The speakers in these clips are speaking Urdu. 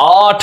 8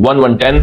110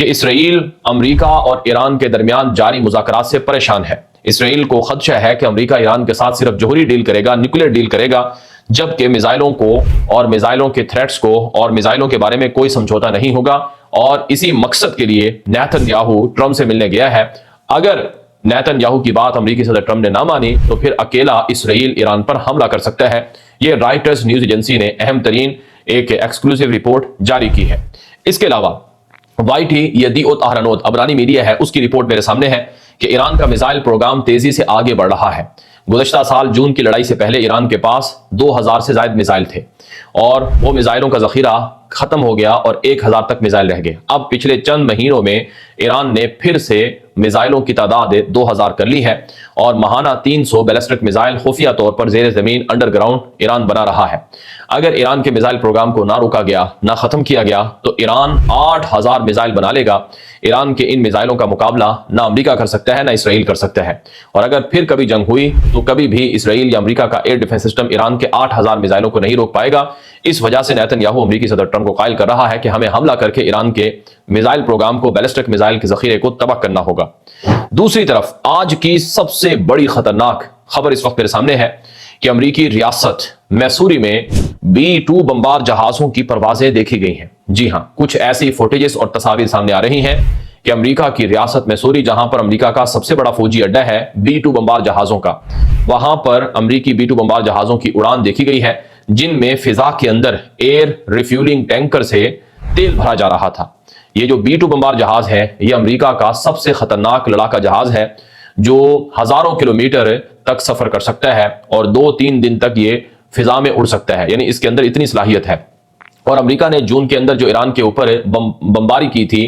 کہ اسرائیل امریکہ اور ایران کے درمیان جاری مذاکرات سے پریشان ہے۔ اسرائیل کو خدشہ ہے کہ امریکہ ایران کے ساتھ صرف جوہری ڈیل کرے گا، نیوکلیر ڈیل کرے گا، جبکہ میزائلوں کو اور میزائلوں کے تھریٹس کو اور میزائلوں کے بارے میں کوئی سمجھوتا نہیں ہوگا، اور اسی مقصد کے لیے نیتن یاہو ٹرمپ سے ملنے گیا ہے۔ اگر نیتن یاہو کی بات امریکی صدر ٹرمپ نے نہ مانی تو پھر اکیلا اسرائیل ایران پر حملہ کر سکتا ہے۔ یہ رائٹرز نیوز ایجنسی نے اہم ترین ایک ایکسکلوسیو رپورٹ جاری کی ہے۔ اس کے علاوہ وائٹ یدیعوت اہرنوت عبرانی میڈیا ہے، اس کی رپورٹ میرے سامنے ہے کہ ایران کا میزائل پروگرام تیزی سے آگے بڑھ رہا ہے۔ گزشتہ سال جون کی لڑائی سے پہلے ایران کے پاس 2000 سے زائد میزائل تھے، اور وہ میزائلوں کا ذخیرہ ختم ہو گیا اور 1000 تک میزائل رہ گئے۔ اب پچھلے چند مہینوں میں ایران نے پھر سے میزائلوں کی تعداد 2000 کر لی ہے، اور ماہانہ 300 بیلسٹک میزائل خفیہ طور پر زیر زمین انڈر گراؤنڈ ایران بنا رہا ہے۔ اگر ایران کے میزائل پروگرام کو نہ روکا گیا، نہ ختم کیا گیا، تو ایران 8000 میزائل بنا لے گا۔ ایران کے ان میزائلوں کا مقابلہ نہ امریکہ کر سکتا ہے، نہ اسرائیل کر سکتا ہے، اور اگر پھر کبھی جنگ ہوئی تو کبھی بھی اسرائیل یا امریکہ کا ایئر ڈیفنس سسٹم ایران کے 8000 میزائلوں کو نہیں روک پائے گا۔ اس وجہ سے نیتن یاہو امریکی صدر ٹرمپ کو قائل کر رہا ہے کہ ہمیں حملہ کر کے ایران کے میزائل پروگرام کو، بیلسٹک میزائل کے ذخیرے کو تباہ کرنا ہوگا۔ دوسری طرف آج کی سب سے بڑی خطرناک خبر اس وقت میرے سامنے ہے کہ امریکی ریاست میسوری میں B-2 بمبار جہازوں کی پروازیں دیکھی گئی ہیں۔ جی ہاں، کچھ ایسی فوٹیجز اور تصاویر سامنے آ رہی ہیں کہ امریکہ کی ریاست میسوری، جہاں پر امریکہ کا سب سے بڑا فوجی اڈا ہے B-2 بمبار جہازوں کا، وہاں پر امریکی B-2 بمبار جہازوں کی اڑان دیکھی گئی ہے، جن میں فضا کے اندر ایئر ریفیولنگ ٹینکر سے تیل بھرا جا رہا تھا۔ یہ جو B-2 بمبار جہاز ہے، یہ امریکہ کا سب سے خطرناک لڑاکا جہاز ہے، جو ہزاروں کلومیٹر تک سفر کر سکتا ہے اور 2-3 دن تک یہ فضا میں اڑ سکتا ہے، یعنی اس کے اندر اتنی صلاحیت ہے۔ اور امریکہ نے جون کے اندر جو ایران کے اوپر بمباری کی تھی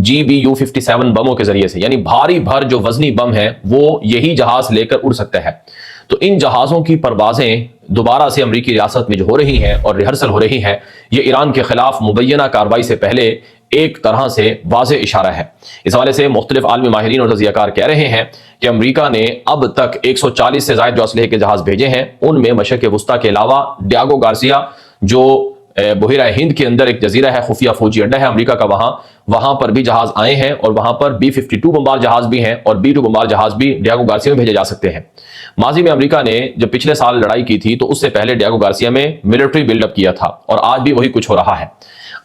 GBU-57 بموں کے ذریعے سے، یعنی بھاری بھر جو وزنی بم ہے، وہ یہی جہاز لے کر اڑ سکتا ہے۔ تو ان جہازوں کی پروازیں دوبارہ سے امریکی ریاست میں جو ہو رہی ہیں اور ریہرسل ہو رہی ہیں، یہ ایران کے خلاف مبینہ کارروائی سے پہلے ایک طرح سے واضح اشارہ ہے۔ اس حوالے سے مختلف عالمی ماہرین اور تجزیہ کار کہہ رہے ہیں کہ امریکہ نے اب تک 140 سے زائد جو اسلحے کے جہاز بھیجے ہیں، ان میں مشرق وسطیٰ کے علاوہ ڈیاگو گارسیا جو بحیرہ ہند کے اندر ایک جزیرہ ہے، خفیہ فوجی اڈا ہے امریکہ کا، وہاں پر بھی جہاز آئے ہیں، اور وہاں پر B-52 بمبار جہاز بھی ہیں، اور B-2 بمبار جہاز بھی ڈیاگو گارسیا میں بھیجے جا سکتے ہیں۔ ماضی میں امریکہ نے جب پچھلے سال لڑائی کی تھی تو اس سے پہلے ڈیاگو گارسیا میں ملٹری بلڈ اپ کیا تھا، اور آج بھی وہی کچھ ہو رہا ہے۔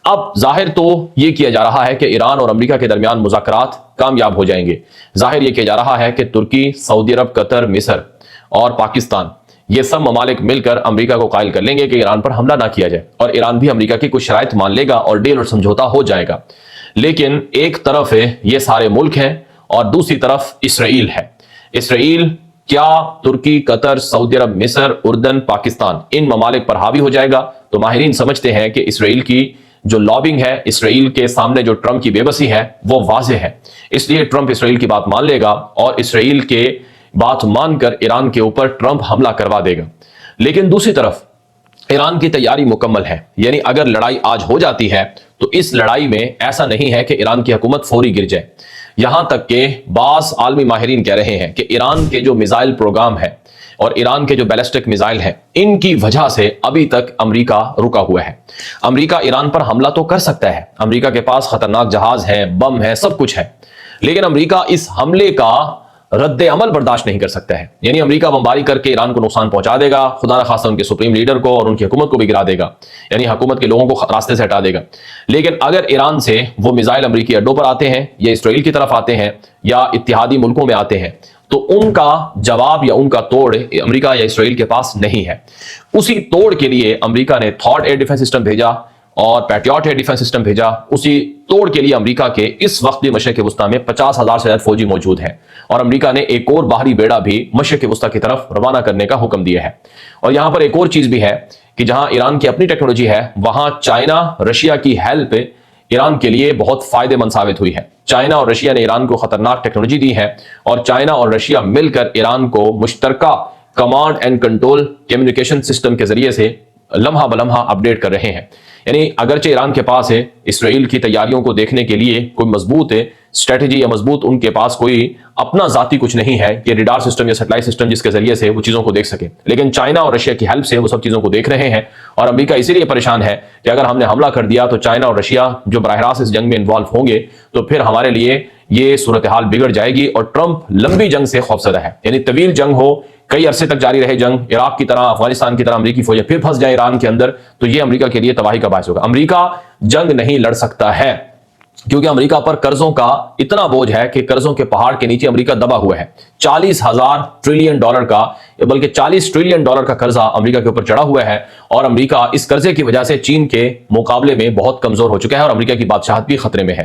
اب ظاہر تو یہ کیا جا رہا ہے کہ ایران اور امریکہ کے درمیان مذاکرات کامیاب ہو جائیں گے۔ ظاہر یہ کیا جا رہا ہے کہ ترکی، سعودی عرب، قطر، مصر اور پاکستان، یہ سب ممالک مل کر امریکہ کو قائل کر لیں گے کہ ایران پر حملہ نہ کیا جائے، اور ایران بھی امریکہ کی کچھ شرائط مان لے گا اور ڈیل اور سمجھوتا ہو جائے گا۔ لیکن ایک طرف یہ سارے ملک ہیں اور دوسری طرف اسرائیل ہے۔ اسرائیل کیا ترکی، قطر، سعودی عرب، مصر، اردن، پاکستان ان ممالک پر حاوی ہو جائے گا؟ تو ماہرین سمجھتے ہیں کہ اسرائیل کی جو لابنگ ہے، اسرائیل کے سامنے جو ٹرمپ کی بے بسی ہے، وہ واضح ہے۔ اس لیے ٹرمپ اسرائیل کی بات مان لے گا، اور اسرائیل کے بات مان کر ایران کے اوپر ٹرمپ حملہ کروا دے گا۔ لیکن دوسری طرف ایران کی تیاری مکمل ہے، یعنی اگر لڑائی آج ہو جاتی ہے تو اس لڑائی میں ایسا نہیں ہے کہ ایران کی حکومت فوری گر جائے۔ یہاں تک کہ بعض عالمی ماہرین کہہ رہے ہیں کہ ایران کے جو میزائل پروگرام ہے اور ایران کے جو بیلسٹک میزائل ہیں، ان کی وجہ سے ابھی تک امریکہ رکا ہوا ہے۔ امریکہ ایران پر حملہ تو کر سکتا ہے، امریکہ کے پاس خطرناک جہاز ہیں، بم ہے، سب کچھ ہے، لیکن امریکہ اس حملے کا رد عمل برداشت نہیں کر سکتا ہے۔ یعنی امریکہ بمباری کر کے ایران کو نقصان پہنچا دے گا، خدا نہ خواستہ ان کے سپریم لیڈر کو اور ان کی حکومت کو بھی گرا دے گا، یعنی حکومت کے لوگوں کو راستے سے ہٹا دے گا۔ لیکن اگر ایران سے وہ میزائل امریکی اڈوں پر آتے ہیں، یا اسرائیل کی طرف آتے ہیں، یا اتحادی ملکوں میں آتے ہیں، تو ان کا جواب یا ان کا توڑ امریکہ یا اسرائیل کے پاس نہیں ہے۔ اسی توڑ کے لیے امریکہ نے تھاڈ ایئر ڈیفنس سسٹم بھیجا اور پیٹریاٹ ایئر ڈیفنس سسٹم بھیجا۔ اسی توڑ کے لیے امریکہ کے اس وقت بھی مشرق وسطیٰ میں 50,000 سے زیادہ فوجی موجود ہیں، اور امریکہ نے ایک اور باہری بیڑا بھی مشرق وسطیٰ کی طرف روانہ کرنے کا حکم دیا ہے۔ اور یہاں پر ایک اور چیز بھی ہے کہ جہاں ایران کی اپنی ٹیکنالوجی ہے، وہاں چائنا، رشیا کی ہیلپ ایران کے لیے بہت فائدہ مند ثابت ہوئی ہے۔ چائنا اور رشیا نے ایران کو خطرناک ٹیکنالوجی دی ہے، اور چائنا اور رشیا مل کر ایران کو مشترکہ command and control communication system کے ذریعے سے لمحہ بلمحہ اپڈیٹ کر رہے ہیں. یعنی اگرچہ ایران کے پاس ہے اسرائیل کی تیاریوں کو دیکھنے کے لیے کوئی مضبوط اسٹریٹجی یا مضبوط ان کے پاس کوئی اپنا ذاتی کچھ نہیں ہے کہ ریڈار سسٹم یا سیٹلائٹ سسٹم جس کے ذریعے سے وہ چیزوں کو دیکھ سکے، لیکن چائنا اور رشیا کی ہیلپ سے وہ سب چیزوں کو دیکھ رہے ہیں. اور امریکہ اسی لیے پریشان ہے کہ اگر ہم نے حملہ کر دیا تو چائنا اور رشیا جو براہ راست اس جنگ میں انوالو ہوں گے تو پھر ہمارے لیے یہ صورتحال بگڑ جائے گی، اور ٹرمپ لمبی جنگ سے خوفزدہ ہے. یعنی طویل جنگ ہو، کئی عرصے تک جاری رہے جنگ، عراق کی طرح افغانستان کی طرح امریکی فوجیں پھر پھنس جائیں ایران کے اندر، تو یہ امریکہ کے لیے تباہی کا باعث ہوگا. امریکہ جنگ نہیں لڑ سکتا ہے کیونکہ امریکہ پر قرضوں کا اتنا بوجھ ہے کہ قرضوں کے پہاڑ کے نیچے امریکہ دبا ہوا ہے. 40,000 ٹریلین ڈالر کا بلکہ 40 ٹریلین ڈالر کا قرضہ امریکہ کے اوپر چڑھا ہوا ہے، اور امریکہ اس قرضے کی وجہ سے چین کے مقابلے میں بہت کمزور ہو چکا ہے اور امریکہ کی بادشاہت بھی خطرے میں ہے.